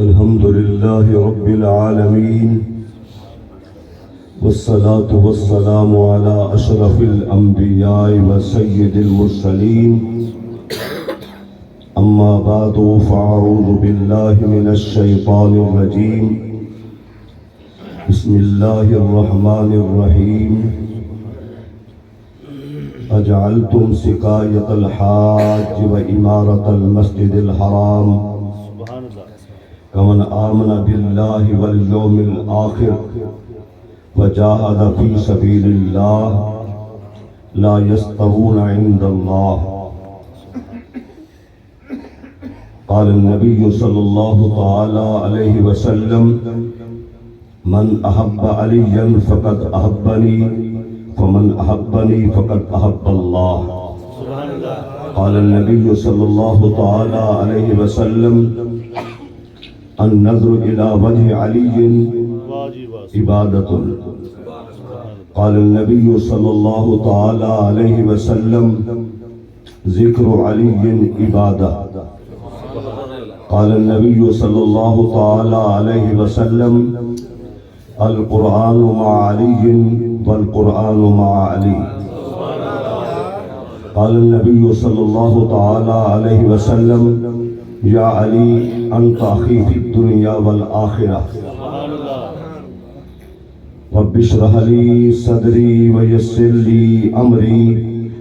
الحمد لله رب العالمين والصلاة والسلام على أشرف الأنبياء وسيد المرسلين أما بعد فأعوذ بالله من الشيطان الرجيم بسم الله الرحمن الرحيم أجعلتم سقاية الحاج وإمارة المسجد الحرام كمن آمن بالله واليوم الآخر وجاهد في سبيل الله لا يستوون عند الله. قال النبي صلى الله تعالى عليه وسلم من أحب عليا فقد أحبني فمن أحبني فقد أحب الله. قال النبي صلى الله تعالى عليه وسلم النظر إلى وجه علي عبادة. قال النبي صلى الله تعالى عليه وسلم ذكر علي عبادة. قال النبي صلى الله تعالى عليه وسلم القرآن مع علي والقرآن مع علي. قال النبي صلى الله تعالى عليه وسلم یا علی انت اخی فی الدنیا والآخرہ. رب اشرح لی صدری ویسر لی امری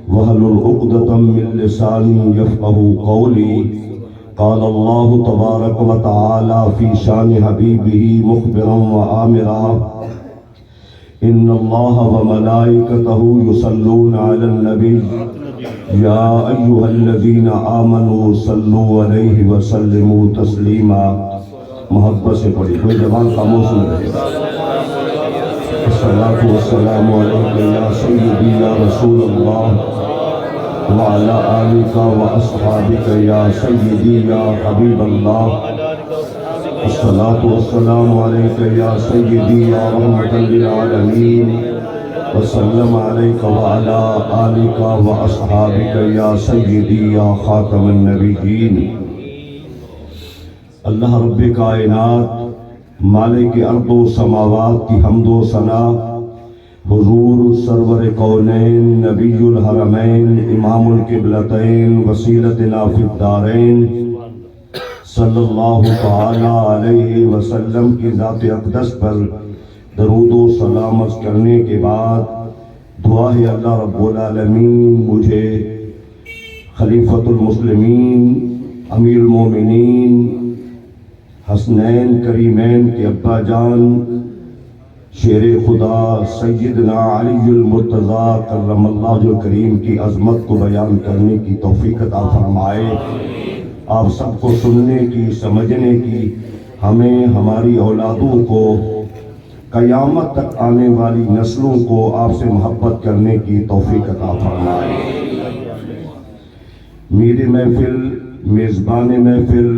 واحلل عقدۃ من لسانی یفقهوا قولی. قال اللہ تبارک و تعالی فی شان حبیبہ مخبرا وآمرا ان اللہ وملائکتہ یصلون علی النبی یا ایہا الذین آمنوا صلوا علیہ وسلموا تسلیما. محبت سے پڑھی، کوئی زبان خاموش نہ رہے. الصلاۃ والسلام علیک یا سیدی یا رسول اللہ وعلی آلک واصحابک یا سیدی یا حبیب اللہ. الصلاۃ والسلام علیک یا سیدی یا رحمۃ للعالمین وسلم علیک وعلی آلک واصحابک یا سیدی یا خاتم النبیین. اللہ رب کائنات مالک ارض و سماوات کی حمد و ثنا، حضور سرور کونین نبی الحرمین امام القبلتین وسیلتنا فی الدارین صلی اللہ تعالی علیہ وسلم کی ذات اقدس پر درود و سلام عرض کرنے کے بعد دعا ہے اللہ رب العالمین مجھے خلیفۃ المسلمین امیر المومنین حسنین کریمین کے ابا جان شیر خدا سیدنا علی المرتضیٰ کرم اللہ کریم کی عظمت کو بیان کرنے کی توفیق عطا فرمائے. آپ سب کو سننے کی، سمجھنے کی، ہمیں ہماری اولادوں کو، قیامت تک آنے والی نسلوں کو آپ سے محبت کرنے کی توفیق عطا فرمائے. میر محفل، میزبان محفل،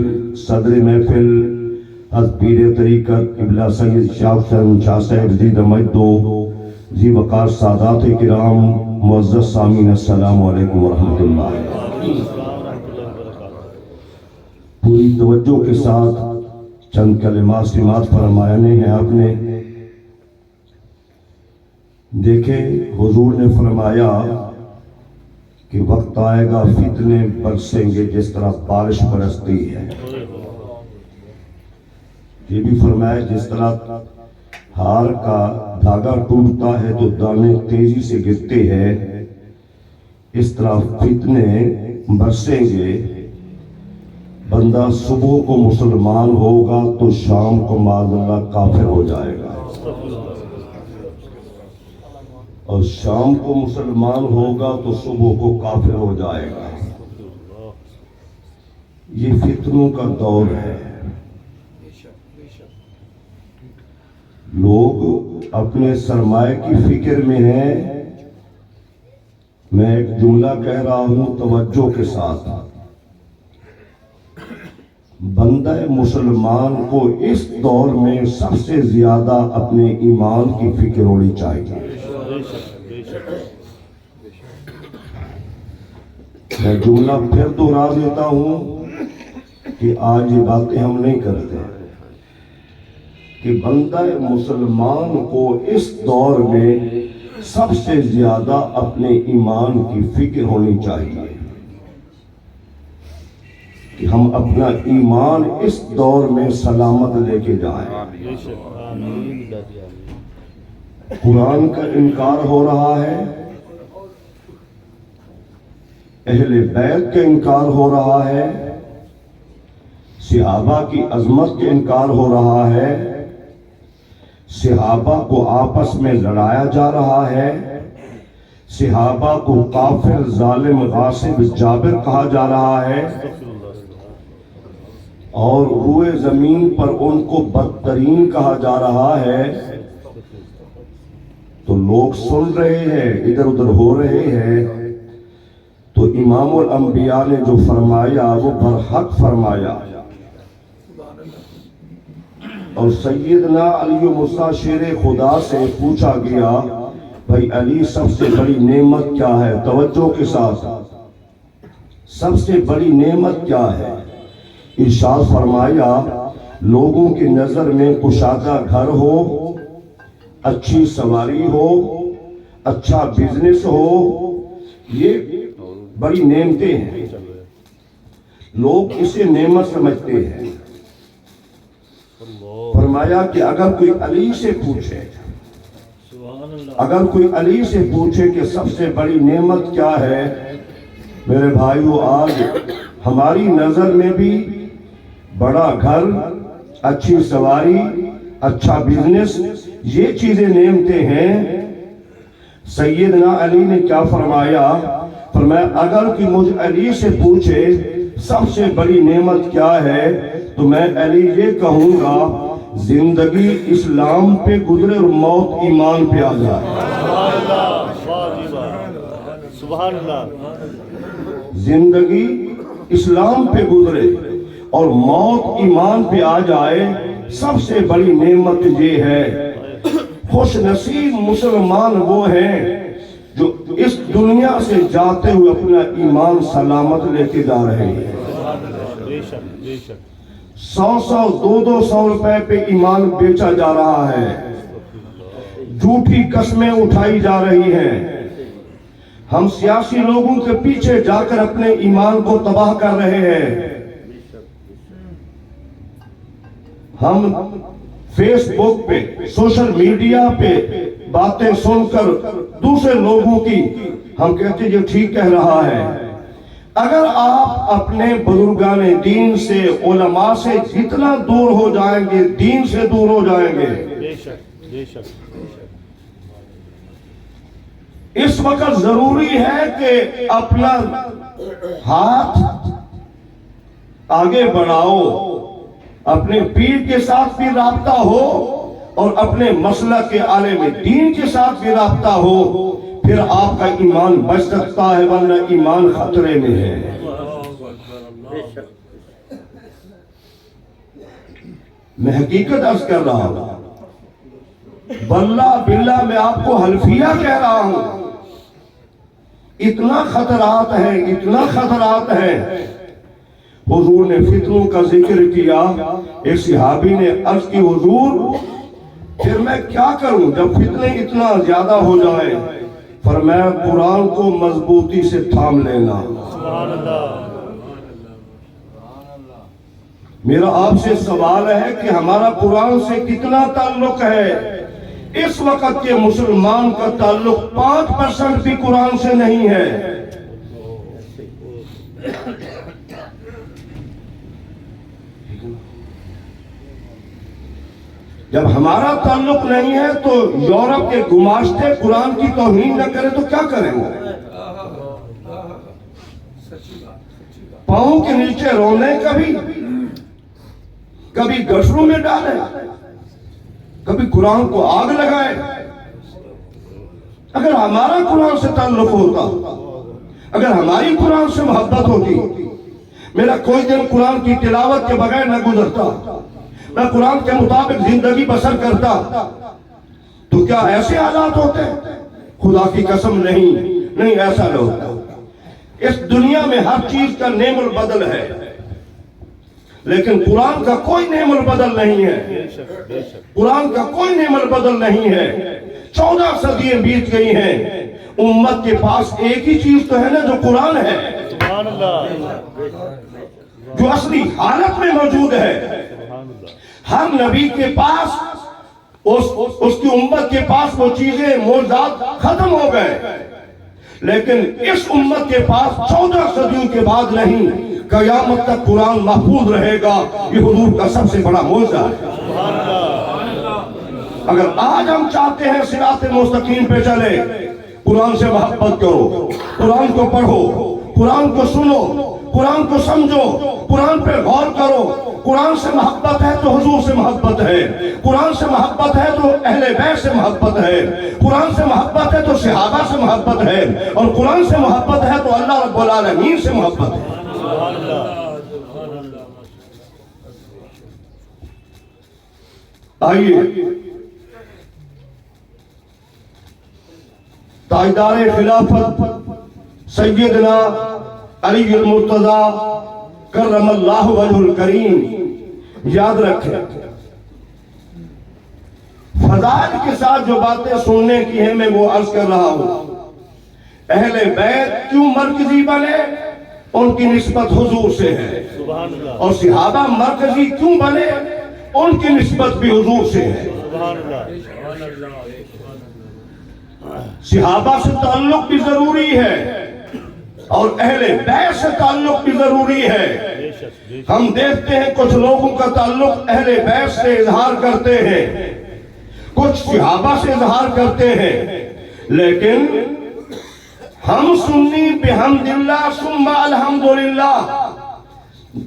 صدر محفل از پیر طریقت قبلہ سید شاہ حسین شاہ صاحب زید مجدو ذی وقار سادات کرام، معزز سامعین السلام علیکم ورحمۃ اللہ. پوری توجہ کے ساتھ چند کلمات سماعت فرمانے ہیں آپ نے. دیکھیں حضور نے فرمایا کہ وقت آئے گا فتنے برسیں گے جس طرح بارش برستی ہے. یہ بھی فرمایا جس طرح ہار کا دھاگا ٹوٹتا ہے تو دانے تیزی سے گرتے ہیں، اس طرح فتنے برسیں گے. بندہ صبح کو مسلمان ہوگا تو شام کو معاذ اللہ کافر ہو جائے گا، اور شام کو مسلمان ہوگا تو صبح کو کافر ہو جائے گا. یہ فتنوں کا دور ہے. لوگ اپنے سرمایہ کی فکر میں ہیں. میں ایک جملہ کہہ رہا ہوں توجہ کے ساتھ. بندہ مسلمان کو اس دور میں سب سے زیادہ اپنے ایمان کی فکر ہونی چاہیے. میں جملہ پھر دہرا دیتا ہوں کہ آج یہ باتیں ہم نہیں کرتے کہ بندہ مسلمان کو اس دور میں سب سے زیادہ اپنے ایمان کی فکر ہونی چاہیے کہ ہم اپنا ایمان اس دور میں سلامت لے کے جائیں۔ قرآن کا انکار ہو رہا ہے، اہل بیت کا انکار ہو رہا ہے، صحابہ کی عظمت کا انکار ہو رہا ہے، صحابہ کو آپس میں لڑایا جا رہا ہے، صحابہ کو کافر، ظالم، غاصب، جابر کہا جا رہا ہے، اور روئے زمین پر ان کو بدترین کہا جا رہا ہے۔ تو لوگ سن رہے ہیں، ادھر ادھر ہو رہے ہیں، تو امام الانبیاء نے جو فرمایا وہ برحق فرمایا۔ اور سیدنا علی موسیٰ شیر خدا سے پوچھا گیا، بھائی علی سب سے بڑی نعمت کیا ہے؟ توجہ کے ساتھ، سب سے بڑی نعمت کیا ہے؟ ارشاد فرمایا، لوگوں کی نظر میں کشادہ گھر ہو، اچھی سواری ہو، اچھا بزنس ہو، یہ بڑی نعمتیں ہیں، لوگ اسے نعمت سمجھتے ہیں۔ فرمایا کہ اگر کوئی علی سے پوچھے، اگر کوئی علی سے پوچھے کہ سب سے بڑی نعمت کیا ہے، میرے بھائیو آج ہماری نظر میں بھی بڑا گھر، اچھی سواری، اچھا بزنس، یہ چیزیں نعمتیں ہیں۔ سیدنا علی نے کیا فرمایا؟ فرمایا اگر کوئی مجھ علی سے پوچھے سب سے بڑی نعمت کیا ہے تو میں علی یہ کہوں گا، زندگی اسلام پہ گزرے اور موت ایمان پہ آ جائے۔ سبحان اللہ۔ زندگی اسلام پہ گزرے اور موت ایمان پہ آ جائے، سب سے بڑی نعمت یہ ہے۔ خوش نصیب مسلمان وہ ہیں جو اس دنیا سے جاتے ہوئے اپنا ایمان سلامت لے کے جا رہے ہیں۔ 100 200 روپے پہ ایمان بیچا جا رہا ہے، جھوٹی قسمیں اٹھائی جا رہی ہیں، ہم سیاسی لوگوں کے پیچھے جا کر اپنے ایمان کو تباہ کر رہے ہیں۔ ہم فیس بک پہ، سوشل میڈیا پہ باتیں سن کر دوسرے لوگوں کی ہم کہتے ہیں یہ ٹھیک کہہ رہا ہے۔ اگر آپ اپنے بزرگان دین سے، علماء سے جتنا دور ہو جائیں گے، دین سے دور ہو جائیں گے۔ اس وقت ضروری ہے کہ اپنا ہاتھ آگے بڑھاؤ، اپنے پیر کے ساتھ بھی رابطہ ہو اور اپنے مسلک کے عالم دین کے ساتھ بھی رابطہ ہو، پھر آپ کا ایمان بچ سکتا ہے، ورنہ ایمان خطرے میں ہے۔ میں حقیقت عرض کر رہا ہوں، باللہ میں آپ کو حلفیہ کہہ رہا ہوں، اتنا خطرات ہیں، اتنا خطرات ہیں۔ حضور نے فتنوں کا ذکر کیا، ایک صحابی نے عرض کی حضور پھر میں کیا کروں جب فتنے اتنا زیادہ ہو جائیں؟ فرمایا قرآن کو مضبوطی سے تھام لینا۔ میرا آپ سے سوال ہے کہ ہمارا قرآن سے کتنا تعلق ہے؟ اس وقت کے مسلمان کا تعلق 5% بھی قرآن سے نہیں ہے۔ جب ہمارا تعلق نہیں ہے تو یورپ کے گماشتے قرآن کی توہین نہ کریں تو کیا کریں گے؟ پاؤں کے نیچے رونے کبھی گٹروں میں ڈالیں، کبھی قرآن کو آگ لگائے۔ اگر ہمارا قرآن سے تعلق ہوتا، اگر ہماری قرآن سے محبت ہوتی، میرا کوئی دن قرآن کی تلاوت کے بغیر نہ گزرتا، میں قرآن کے مطابق زندگی بسر کرتا، تو کیا ایسے حالات ہوتے؟ خدا کی قسم نہیں ایسا نہ ہوتا۔ اس دنیا میں ہر چیز کا نعم البدل ہے، لیکن قرآن کا کوئی نعم البدل نہیں ہے، بے شک بے شک قرآن کا کوئی نعم البدل نہیں ہے۔ 14 صدیاں بیت گئی ہیں، امت کے پاس ایک ہی چیز تو ہے نا جو قرآن ہے، سبحان اللہ جو اصلی حالت میں موجود ہے۔ سبحان اللہ ہر نبی کے پاس اس کی امت کے پاس وہ چیزیں معجزات ختم ہو گئے، لیکن اس امت کے پاس 14 صدیوں کے بعد نہیں، قیامت تک قرآن محفوظ رہے گا۔ یہ حضور کا سب سے بڑا معجزہ ہے۔ سبحان اللہ اگر آج ہم چاہتے ہیں صراط مستقیم پہ چلے، قرآن سے محبت کرو، قرآن کو پڑھو، قرآن کو سنو، قرآن کو سمجھو، قرآن پہ غور کرو۔ قرآن سے محبت ہے تو حضور سے محبت ہے، قرآن سے محبت ہے تو اہل بیت سے محبت ہے، قرآن سے محبت ہے تو صحابہ سے محبت ہے، اور قرآن سے محبت ہے تو اللہ رب العالمین سے محبت ہے۔ سبحان اللہ آئیے تاجدار خلافت سیدنا علی المرتضی کرم اللہ وجہ الکریم یاد رکھیں، فضائل کے ساتھ جو باتیں سننے کی ہیں میں وہ عرض کر رہا ہوں۔ اہل بیت کیوں مرکزی بنے؟ ان کی نسبت حضور سے ہے، سبحان اللہ اور صحابہ مرکزی کیوں بنے؟ ان کی نسبت بھی حضور سے ہے۔ سبحان اللہ صحابہ سے تعلق بھی ضروری ہے اور اہل بیت سے تعلق بھی ضروری ہے۔ بے شک بے شک ہم دیکھتے ہیں کچھ لوگوں کا تعلق اہل بیت سے اظہار کرتے ہیں، کچھ صحابہ سے اظہار کرتے ہیں، لیکن ہم سنی بحمداللہ ثم الحمدللہ،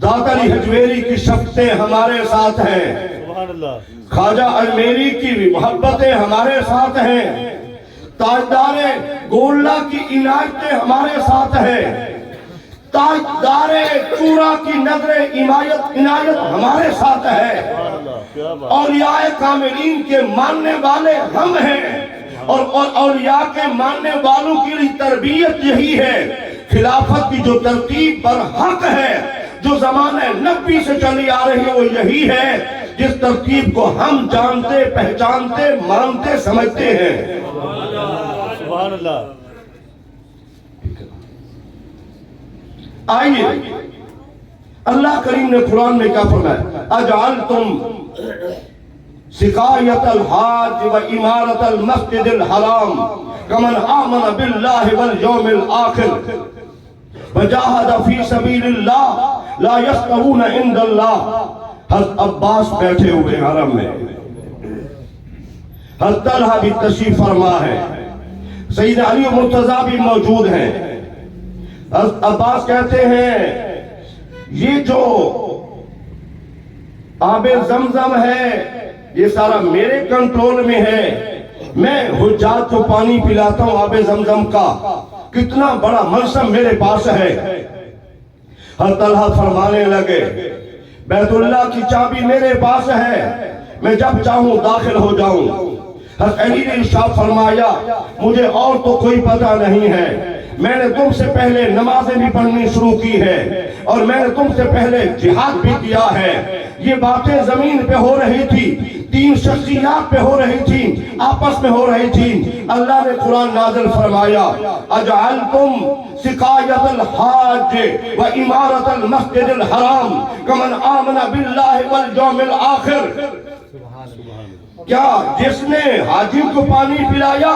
داتا علی حجویری کی شفقتیں ہمارے ساتھ ہیں، سبحان اللہ خواجہ اجمیری کی محبتیں ہمارے ساتھ ہیں، تاجدار گولہ کی عنایتیں ہمارے ساتھ ہیں، تاجدار چورا کی نظر عنایت ہمارے ساتھ ہے، سبحان اللہ کیا بات اولیاء کاملین کے ماننے والے ہم ہیں، اور اولیاء کے ماننے والوں کی تربیت یہی ہے۔ خلافت کی جو ترتیب برحق ہے، جو زمانہ نبی سے چلی آ رہی ہے، وہ یہی ہے جس ترتیب کو ہم جانتے، پہچانتے، مانتے، سمجھتے ہیں۔ سبحان اللہ آئیے اللہ کریم نے قرآن میں کیا فرمایا؟ اجعلتم سقایت الحاج و امارت المسجد الحرام کمن آمن باللہ والیوم الآخر وجاہد فی سبیل اللہ لا یستوون عند اللہ۔ حضرت عباس بیٹھے ہوئے حرم میں، حضرت طلحہ بھی تشریف فرما ہے، سید علی مرتضیٰ بھی موجود ہیں۔ حضرت عباس کہتے ہیں یہ جو آب زمزم ہے یہ سارا میرے کنٹرول میں ہے، میں حجاج کو پانی پلاتا ہوں آب زمزم کا، کتنا بڑا منصب میرے پاس ہے۔ حضرت طلحہ فرمانے لگے بیت اللہ کی چابی میرے پاس ہے، میں جب چاہوں داخل ہو جاؤں۔ حضرت علی نے ارشاد فرمایا مجھے اور تو کوئی پتہ نہیں ہے، میں نے تم سے پہلے نمازیں بھی پڑھنی شروع کی ہے اور میں نے تم سے پہلے جہاد بھی کیا ہے۔ یہ باتیں زمین پہ ہو رہی تھی، 3 شخصیات پہ ہو رہی تھی، آپس میں ہو رہی تھی۔ اللہ نے قرآن نازل فرمایا اجعلتم سقایت الحاج و امارت المسجد الحرام کمن آمن باللہ والیوم الآخر۔ کیا جس نے حاجی کو پانی پلایا،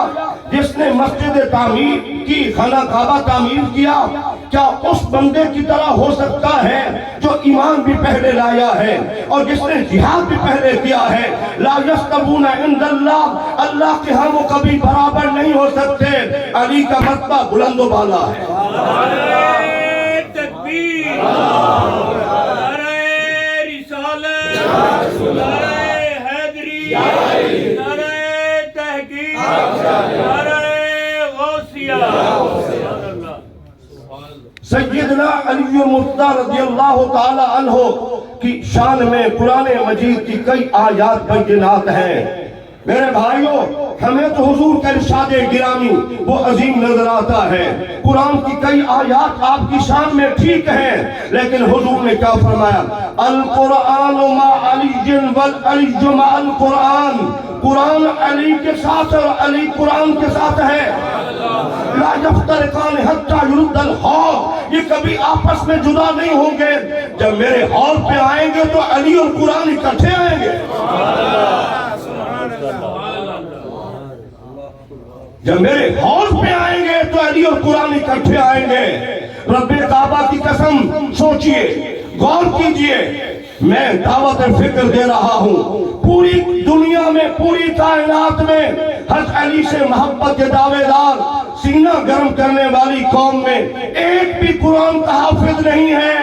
جس نے مسجد تعمیر کی، خانہ کعبہ تعمیر کیا، کیا اس بندے کی طرح ہو سکتا ہے جو ایمان بھی پہلے لایا ہے اور جس نے جہاد بھی پہلے کیا ہے؟ لا یستوون عند اللہ، اللہ کے ہاں وہ کبھی برابر نہیں ہو سکتے۔ علی کا مرتبہ بلند و بالا ہے۔ نعرہ تکبیر، نعرہ رسالت، نعرہ حیدری، نعرہ تحقیق، نعرہ غوثیہ۔ سیدنا علی مرتضیٰ رضی اللہ تعالی عنہ کی شان میں قرآن مجید کی کئی آیات بینات ہیں۔ میرے بھائیوں ہمیں تو حضور کا ارشاد گرامی وہ عظیم نظر آتا ہے. قرآن کی کئی آیات آپ کی شان میں ٹھیک ہیں، لیکن حضور نے کیا فرمایا؟ القرآن مع علی والعلی مع القرآن. قرآن علی کے ساتھ اور علی قرآن کے ساتھ ہے. لا یفترقان حتی یرد الحوض. یہ کبھی آپس میں جدا نہیں ہوں گے. جب میرے حوض پہ آئیں گے تو علی اور قرآن اکٹھے آئیں گے. جب میرے حوض پہ آئیں گے تو علی اور قرآن اکٹھے آئیں گے. رب کعبہ کی قسم سوچئے، غور کیجئے. میں دعوت فکر دے رہا ہوں. پوری دنیا میں، پوری کائنات میں حضرت علی سے محبت کے دعوے دار، سینہ گرم کرنے والی قوم میں ایک بھی قرآن کا حافظ نہیں ہے.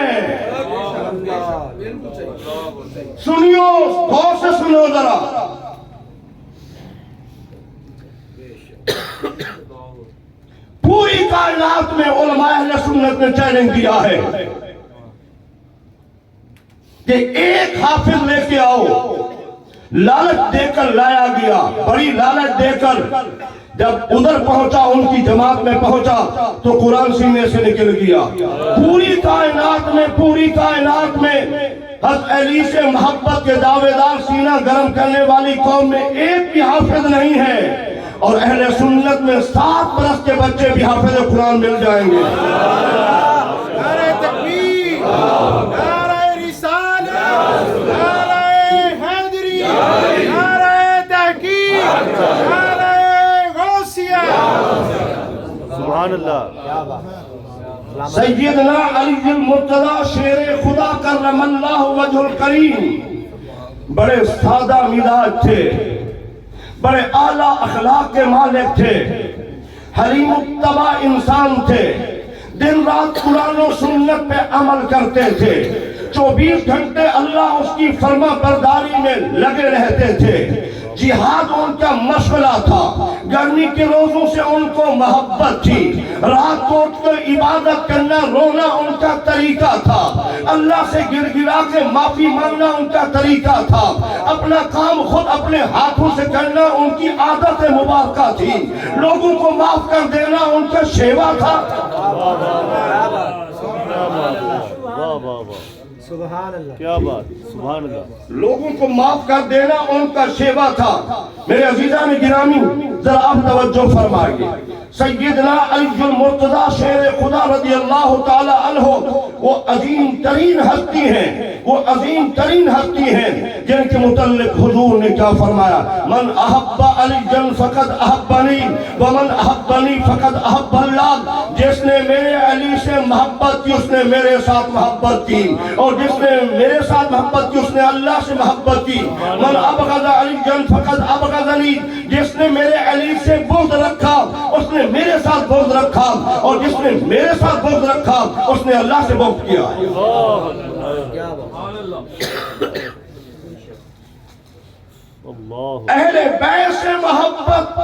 سنیو، غور سے سنو ذرا. پوری کائنات میں علماء اہل سنت نے چیلنج دیا ہے کہ ایک حافظ لے کے آؤ. لالچ دے کر لایا گیا، بڑی لالچ دے کر. جب ادھر پہنچا، ان کی جماعت میں پہنچا تو قرآن سینے سے نکل گیا. پوری کائنات میں حضرت علی سے محبت کے دعوے دار، سینہ گرم کرنے والی قوم میں ایک بھی حافظ نہیں ہے. اور اہل سنت میں 7 برس کے بچے بھی حافظ قرآن مل جائیں گے. نعرہ تکبیر، نعرہ رسالت، نعرہ حیدری، نعرہ تحقیق، نعرہ غوثیہ. سبحان اللہ. سیدنا علی المرتضی شیر خدا کرم اللہ وجہ الکریم بڑے سادہ مزاج تھے، بڑے اعلیٰ اخلاق کے مالک تھے، حلیم الطبع انسان تھے. دن رات قرآن و سنت پہ عمل کرتے تھے. 24 گھنٹے اللہ اس کی فرما برداری میں لگے رہتے تھے. جہاد ان کا مشغلہ تھا. گرمی کے روزوں سے ان کو محبت تھی. رات کو اٹھ کر عبادت کرنا، رونا ان کا طریقہ تھا. اللہ سے گر گرا کے معافی مانگنا ان کا طریقہ تھا. اپنا کام خود اپنے ہاتھوں سے کرنا ان کی عادت مبارکہ تھی. لوگوں کو معاف کر دینا ان کا شیوا تھا. واہ واہ واہ، سبحان اللہ. کیا بات، سبحان اللہ. لوگوں کو معاف کر دینا ان کا شیوا تھا. میرے عزیزان گرامی ذرا آپ توجہ فرمائیے. سیدنا علی المرتضی شیر خدا رضی اللہ تعالی عنہ وہ عظیم ترین ہستی ہیں، جن کے متعلق حضور نے کیا فرمایا؟ من احب علی فقد احبنی ومن احبنی فقد احب اللہ. جس نے میرے علی سے محبت کی اس نے میرے ساتھ محبت کی، اور جس نے میرے ساتھ محبت کی اس نے اللہ سے محبت کی. من ابغض علی فقد ابغضنی. جس نے میرے علی سے بغض رکھا اس نے میرے ساتھ بغض رکھا، اور جس نے میرے ساتھ بغض رکھا اس نے اللہ سے بغض کیا. اہل بیت سے محبت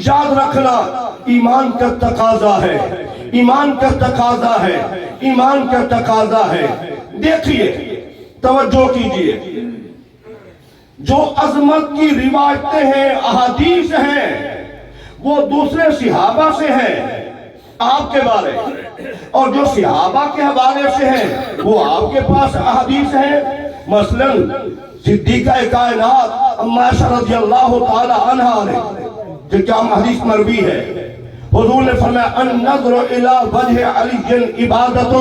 یاد رکھنا ایمان کا تقاضا ہے، ایمان کا تقاضا ہے، ایمان کا تقاضا ہے. دیکھیے، توجہ کیجئے، جو عظمت کی روایتیں ہیں، احادیث ہیں، وہ دوسرے صحابہ سے ہیں آپ کے بارے، اور جو صحابہ کے حوالے سے ہیں وہ آپ کے پاس احادیث ہیں. مثلا صدیقہ کائنات اما عائشہ رضی اللہ تعالی عنہا نے جو کیا حدیث مروی ہے، حضور نے فرمایا النظر الی وجہ علی عبادت.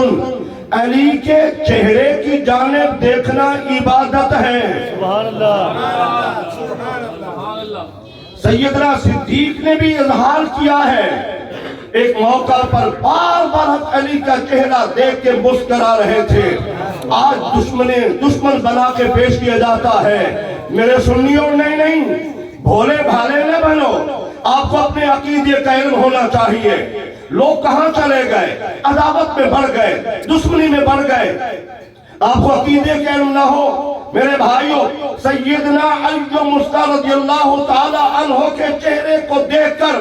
علی کے چہرے کی جانب دیکھنا عبادت ہے. سبحان اللہ. سیدنا صدیق نے بھی اظہار کیا ہے. ایک موقع پر بار بار علی کا چہرہ دیکھ کے مسکرا رہے تھے. آج دشمن بنا کے پیش کیا جاتا ہے. میرے سنیوں، نہیں، بھولے بھالے نہ بنو. آپ کو اپنے عقیدے کا علم ہونا چاہیے. لوگ کہاں چلے گئے؟ عداوت میں بڑھ گئے، دشمنی میں بڑھ گئے. آپ کو عقیدے کا علم نہ ہو. میرے بھائیوں، سیدنا علی رضی اللہ تعالی عنہ کے چہرے کو دیکھ کر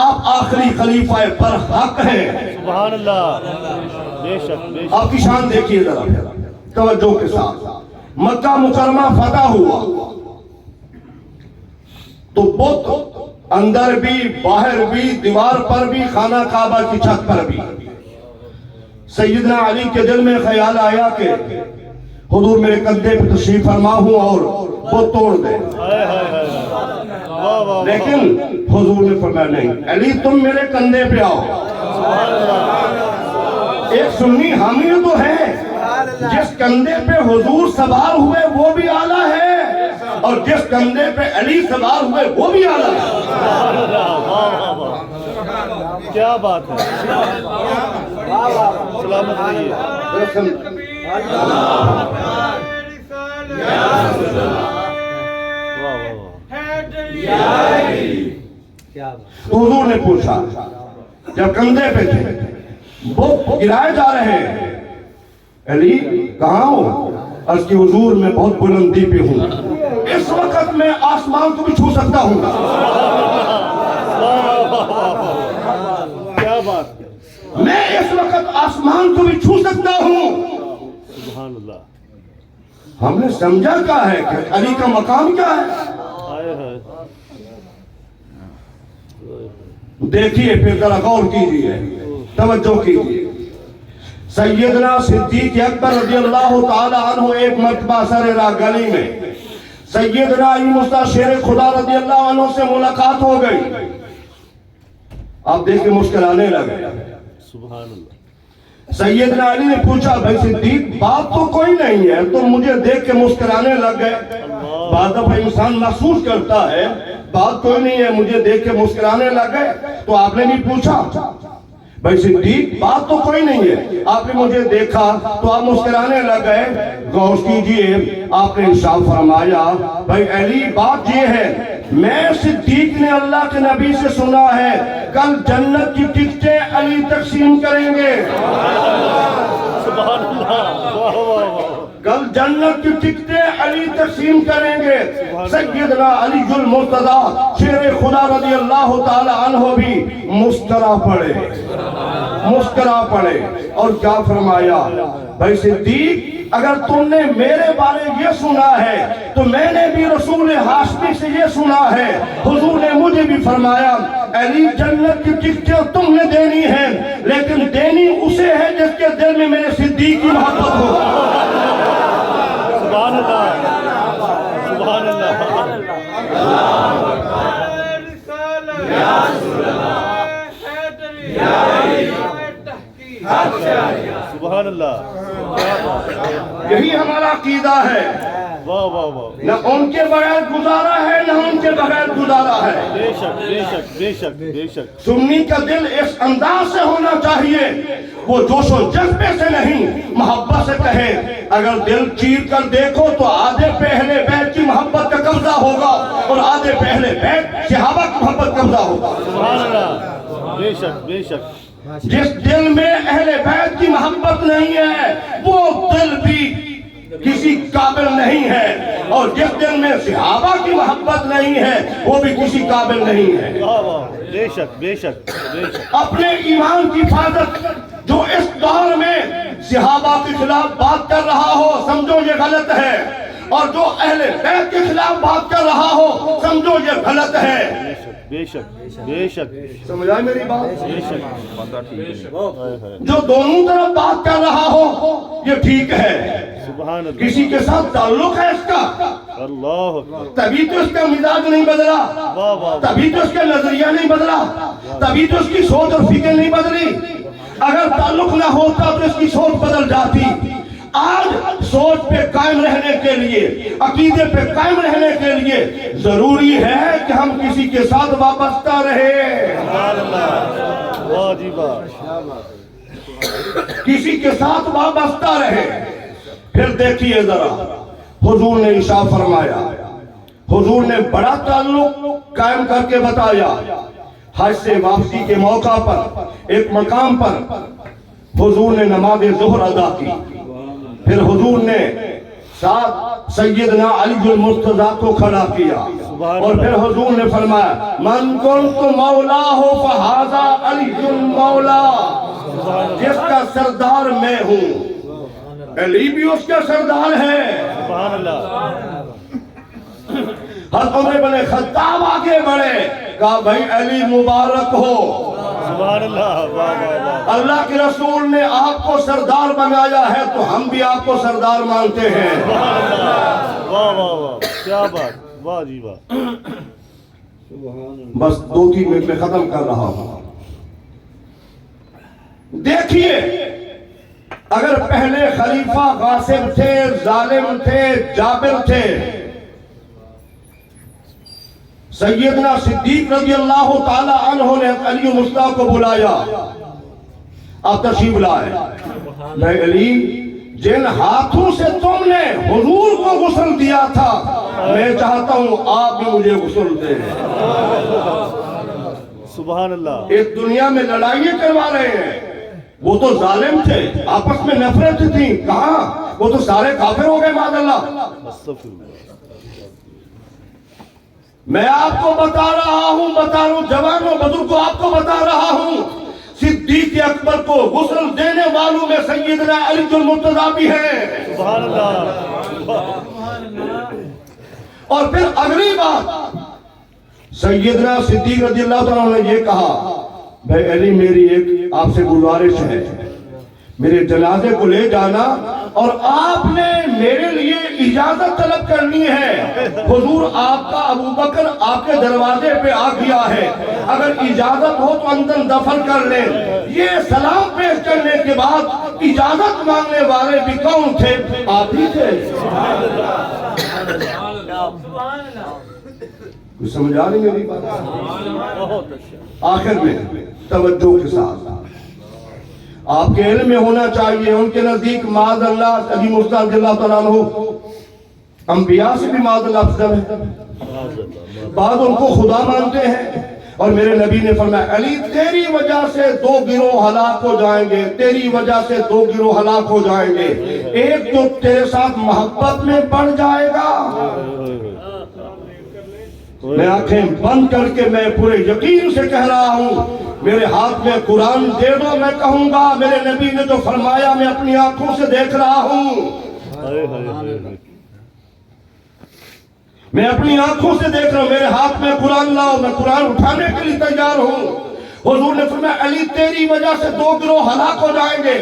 آپ آخری خلیفہ برحق ہیں۔ سبحان اللہ، بے شک بے شک۔ آپ کی شان دیکھیے ذرا توجہ کے ساتھ۔ مکہ مکرمہ فتح ہوا تو بت اندر بھی باہر بھی دیوار پر بھی خانہ کعبہ کی چھت پر بھی۔ سیدنا علی کے دل میں خیال آیا کہ حضور میرے کندھے پہ تشریف فرما ہوں اور وہ توڑ دیں، لیکن حضور نے فرمایا نہیں علی تم میرے کندھے پہ آؤ۔ ایک سنی حامی تو ہے، جس کندھے پہ حضور سوار ہوئے وہ بھی اعلیٰ ہے اور جس کندھے پہ علی سوار ہوئے وہ بھی اعلیٰ ہے۔ کیا بات ہے، سلامت رہیے۔ تو حضور نے پوچھا جب کندھے پہ تھے وہ گرائے جا رہے ہیں، علی کہاں ہوں؟ عرض کی حضور میں بہت بلندی پہ ہوں، اس وقت میں آسمان کو بھی چھو سکتا ہوں۔ کیا بات ہے، میں اس وقت آسمان کو بھی چھو سکتا ہوں۔ سبحان اللہ۔ ہم نے سمجھا کیا ہے کہ علی کا مقام کیا ہے؟ آئے ہائے، دیکھیے پھر ذرا غور کیجیے، توجہ کیجیے۔ سیدنا صدیق اکبر رضی اللہ تعالی عنہ ایک مرتبہ سر راہ گلی میں سیدنا علی مصطفیٰ شیر خدا رضی اللہ عنہ سے ملاقات ہو گئی۔ آپ دیکھ کے مسکرانے لگے۔ سبحان اللہ۔ سیدنا علی نے پوچھا بھائی صدیق بات تو کوئی نہیں ہے، تم مجھے دیکھ کے مسکرانے لگ گئے۔ بعد دفعہ انسان محسوس کرتا ہے بات کوئی نہیں ہے، مجھے دیکھ کے مسکرانے لگ گئے، تو آپ نے بھی پوچھا بھائی صدیق بات تو کوئی نہیں ہے، آپ نے مجھے دیکھا تو آپ مسکرانے لگ گئے۔ غور کیجئے، آپ نے ارشاد فرمایا بھائی علی بات یہ ہے میں صدیق نے اللہ کے نبی سے سنا ہے کل جنت کی ٹکٹیں علی تقسیم کریں گے۔ سبحان اللہ، واہ واہ واہ۔ کل جنت کی ٹکٹیں علی تقسیم کریں گے۔ سیدنا علی المرتضیٰ شیر خدا رضی اللہ تعالی عنہ بھی مسکرا پڑے اور کیا فرمایا بھائی صدیق اگر تم نے میرے بارے یہ سنا ہے تو میں نے بھی رسول ہاشمی سے یہ سنا ہے، حضور نے مجھے بھی فرمایا علی جنت کی ٹکٹیں تم نے دینی ہیں لیکن دینی اسے ہے جس کے دل میں میرے صدیق کی محبت ہو۔ سبحان اللہ، سبحان اللہ۔ سبحان اللہ، یہی ہمارا عقیدہ ہے، واہ واہ واہ۔ نہ ان کے بغیر گزارا ہے نہ ان کے بغیر گزارا ہے۔ بے شک بے شک بے شک بے شک۔ سنی کا دل اس انداز سے ہونا چاہیے، وہ جوش و جذبے سے نہیں محبت سے کہے۔ اگر دل چیر کر دیکھو تو آدھے پہلے بیت کی محبت کا قبضہ ہوگا اور آدھے پہلے بیت صحابہ کی محبت قبضہ ہوگا۔ سبحان اللہ، بے شک بے شک۔ جس دل میں اہل بیت کی محبت نہیں ہے وہ دل بھی کسی قابل نہیں ہے، اور جس دل میں صحابہ کی محبت نہیں ہے وہ بھی کسی قابل نہیں ہے۔ واہ واہ، بے شک بے شک بے شک۔ اپنے ایمان کی حفاظت جو اس دور میں صحابہ کے خلاف بات کر رہا ہو سمجھو یہ غلط ہے، اور جو اہل بیت کے خلاف بات کر رہا ہو سمجھو یہ غلط ہے۔ بے شک بے شک سمجھ آئی میری بات؟ بے شک۔ جو دونوں طرف بات کر رہا ہو یہ ٹھیک ہے، سبحان اللہ، کسی کے ساتھ تعلق ہے اس کا اللہ اکبر، تبھی تو اس کا مزاج نہیں بدلا، واہ واہ، تبھی تو اس کا نظریہ نہیں بدلا، تبھی تو اس کی سوچ اور فکر نہیں بدلی۔ اگر تعلق نہ ہوتا تو اس کی سوچ بدل جاتی۔ آج سوچ پہ قائم رہنے کے لیے، عقیدے پہ قائم رہنے کے لیے ضروری ہے کہ ہم کسی کے ساتھ وابستہ رہے، واہ جی واہ، کسی کے ساتھ وابستہ رہے۔ پھر دیکھیے ذرا حضور نے ارشاد فرمایا، حضور نے بڑا تعلق قائم کر کے بتایا۔ حج سے واپسی کے موقع پر ایک مقام پر حضور نے نماز ظہر ادا کی، پھر حضور نے ساتھ سیدنا علی المرتضیٰ کو کھڑا کیا، اور پھر حضور نے فرمایا من کنت مولا ہو فہذا علی المولا، جس کا سردار میں ہوں علی بھی اس کا سردار ہے۔ سبحان اللہ، حضرت عمر بن خطاب آگے بڑھے، کہا بھائی علی مبارک ہو، سبحان اللہ، واہ واہ واہ، اللہ کے رسول نے آپ کو سردار بنایا ہے تو ہم بھی آپ کو سردار مانتے ہیں۔ واہ واہ واہ، کیا بات، واہ جی واہ، بس 2-3 منٹ میں ختم کر رہا ہوں۔ دیکھیے اگر پہلے خلیفہ غاصب تھے، ظالم تھے، جابر تھے، سیدنا صدیق رضی اللہ تعالی عنہ نے علی مصطفیٰ کو بلایا، آپ تشریف لائے، میں علی جن ہاتھوں سے تم نے حضور کو غسل دیا تھا میں چاہتا ہوں آپ بھی مجھے غسل دیں۔ سبحان اللہ، اس دنیا میں لڑائیاں کروا رہے ہیں، وہ تو ظالم تھے، آپس میں نفرت تھی، کہاں وہ تو سارے کافر ہو گئے معاذ اللہ۔ استغفر اللہ، میں آپ کو بتا رہا ہوں جوانوں بزرگوں آپ کو بتا رہا ہوں، صدیق اکبر کو غسل دینے والوں میں سیدنا علی المرتضیٰ بھی ہیں۔ سبحان اللہ، اور پھر اگلی بات سیدنا صدیق رضی اللہ عنہ نے یہ کہا، بھائی علی میری ایک آپ سے گزارش ہے، میرے جنازے کو لے جانا اور آپ نے میرے لیے اجازت طلب کرنی ہے، حضور آپ کا ابوبکر آپ کے دروازے پہ آ گیا ہے، اگر اجازت ہو تو اندر دفن کر لیں۔ یہ سلام پیش کرنے کے بعد اجازت مانگنے والے بھی کون تھے؟ آپ ہی تھے۔ کچھ سمجھ آ رہی میری بات؟ بہت اچھا، آخر میں توجہ کے ساتھ آپ کے علم میں ہونا چاہیے، ان کے نزدیک معاذ اللہ علی مصطفیٰ رضی اللہ تعالیٰ عنہ انبیاء سے بھی معاذ اللہ افضل ہے، بعض ان کو خدا مانتے ہیں، اور میرے نبی نے فرمایا علی تیری وجہ سے 2 گروہ ہلاک ہو جائیں گے، تیری وجہ سے 2 گروہ ہلاک ہو جائیں گے، ایک جو تیرے ساتھ محبت میں بڑھ جائے گا۔ میں آنکھیں بند کر کے میں پورے یقین سے کہہ رہا ہوں، میرے ہاتھ میں قرآن دے دو میں کہوں گا میرے نبی نے جو فرمایا میں اپنی آنکھوں سے دیکھ رہا ہوں، میں اپنی آنکھوں سے دیکھ رہا ہوں، میرے ہاتھ میں قرآن لاؤ، میں قرآن اٹھانے کے لیے تیار ہوں۔ حضور نے فرمایا علی تیری وجہ سے 2 گروہ ہلاک ہو جائیں گے،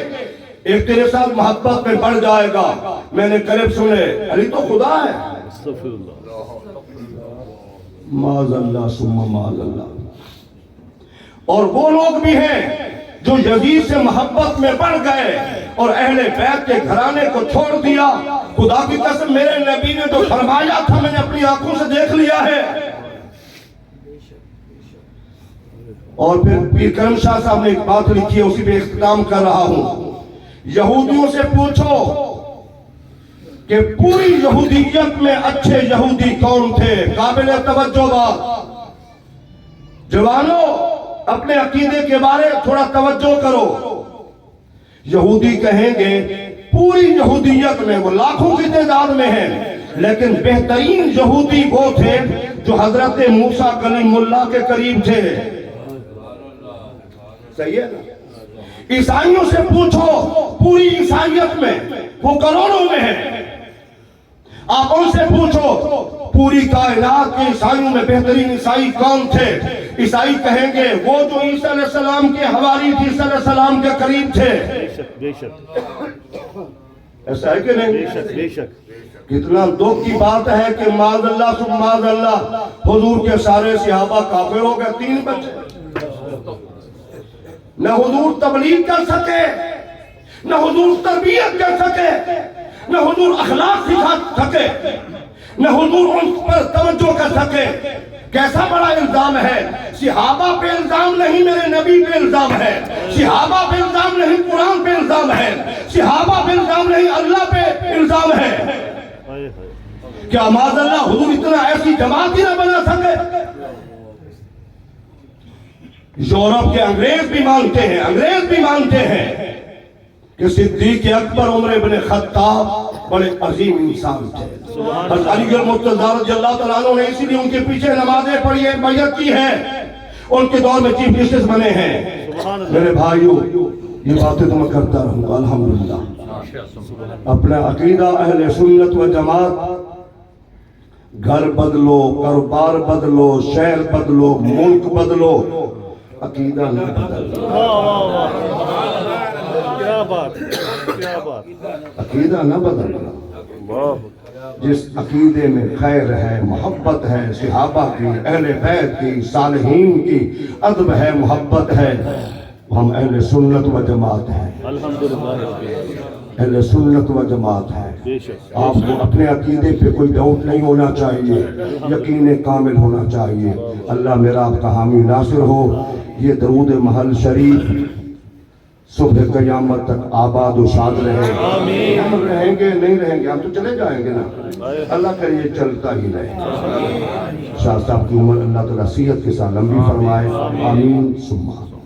ایک تیرے ساتھ محبت میں بڑھ جائے گا۔ میں نے قریب سنے علی تو خدا ہے، استغفر اللہ، معاذ اللہ ثم معاذ اللہ۔ اور وہ لوگ بھی ہیں جو یزید سے محبت میں بڑھ گئے اور اہل بیت کے گھرانے کو چھوڑ دیا۔ خدا کی قسم میرے نبی نے جو فرمایا تھا میں نے اپنی آنکھوں سے دیکھ لیا ہے۔ اور پھر پیر کرم شاہ صاحب نے ایک بات لکھی ہے، اسی پہ اختتام کر رہا ہوں۔ یہودیوں سے پوچھو کہ پوری یہودیت میں اچھے یہودی کون تھے؟ قابل توجہ بات، جوانوں اپنے عقیدے کے بارے تھوڑا توجہ کرو۔ یہودی کہیں گے پوری یہودیت میں، وہ لاکھوں کی تعداد میں ہیں، لیکن بہترین یہودی وہ تھے جو حضرت موسیٰ کلیم اللہ کے قریب تھے۔ صحیح ہے نا؟ عیسائیوں سے پوچھو پوری عیسائیت میں، وہ کروڑوں میں ہیں، آپ ان سے پوچھو پوری کائنات کے عیسائیوں میں بہترین عیسائی کون تھے؟ عیسائی کہیں گے وہ جو عیسیٰ علیہ السلام کے حواری تھے، عیسیٰ علیہ السلام کے قریب تھے۔ بے شک، ایسا ہے کہ نہیں؟ بے شک، بے شک، کتنا دکھ کی بات ہے کہ معاذ اللہ ثم معاذ اللہ حضور کے سارے صحابہ کافر ہو گئے، 3 بچے، نہ حضور تبلیغ کر سکے، نہ حضور تربیت کر سکے، نہ حضور اخلاق سکھا سکے، نہ حضور ان پر توجہ کر سکے۔ کیسا بڑا الزام ہے؟ صحابہ پہ الزام نہیں، میرے نبی پہ الزام ہے، صحابہ پہ الزام نہیں، قرآن پہ الزام ہے، صحابہ پہ الزام نہیں، اللہ پہ الزام ہے۔ کیا معاذ اللہ حضور اتنا ایسی جماعت ہی نہ بنا سکے؟ یورپ کے انگریز بھی مانتے ہیں، انگریز بھی مانتے ہیں کہ صدیق اکبر عمر بن خطاب بڑے عظیم انسان تھے. حضرت علی المرتضیٰ رضی اللہ تعالیٰ عنہ نے اسی لیے ان کے پیچھے نمازیں پڑھی ہے, بیعت کی ہے, ان کے دور میں چیف جسٹس بنے ہیں. میرے بھائیوں یہ باتیں تو میں کرتا رہوں گا الحمدللہ. اپنا عقیدہ اہل سنت و جماعت, گھر بدلو, کاروبار بدلو, شہر بدلو, ملک بدلو, عقیدہ نہ بدلو. کیا بات, کیا بات. عقیدہ نہ بدلنا. جس عقیدے میں خیر ہے, محبت ہے, صحابہ کی, اہل بیت کی, صالحین کی, ادب ہے, محبت ہے, ہم اہل سنت و جماعت ہیں. اہل سنت و جماعت ہے. آپ کو اپنے عقیدے پہ کوئی ڈاؤٹ نہیں ہونا چاہیے, یقین کامل ہونا چاہیے. اللہ میرا آپ کا حامی ناصر ہو. یہ درود محل شریف صبح قیامت تک آباد و شاد رہے. ہم رہیں گے نہیں رہیں گے, ہم تو چلے جائیں گے نا, اللہ کرے یہ چلتا ہی رہے. شاہ صاحب کی عمر اللہ تعالیٰ صحت کے ساتھ لمبی فرمائے, آمین ثم آمین.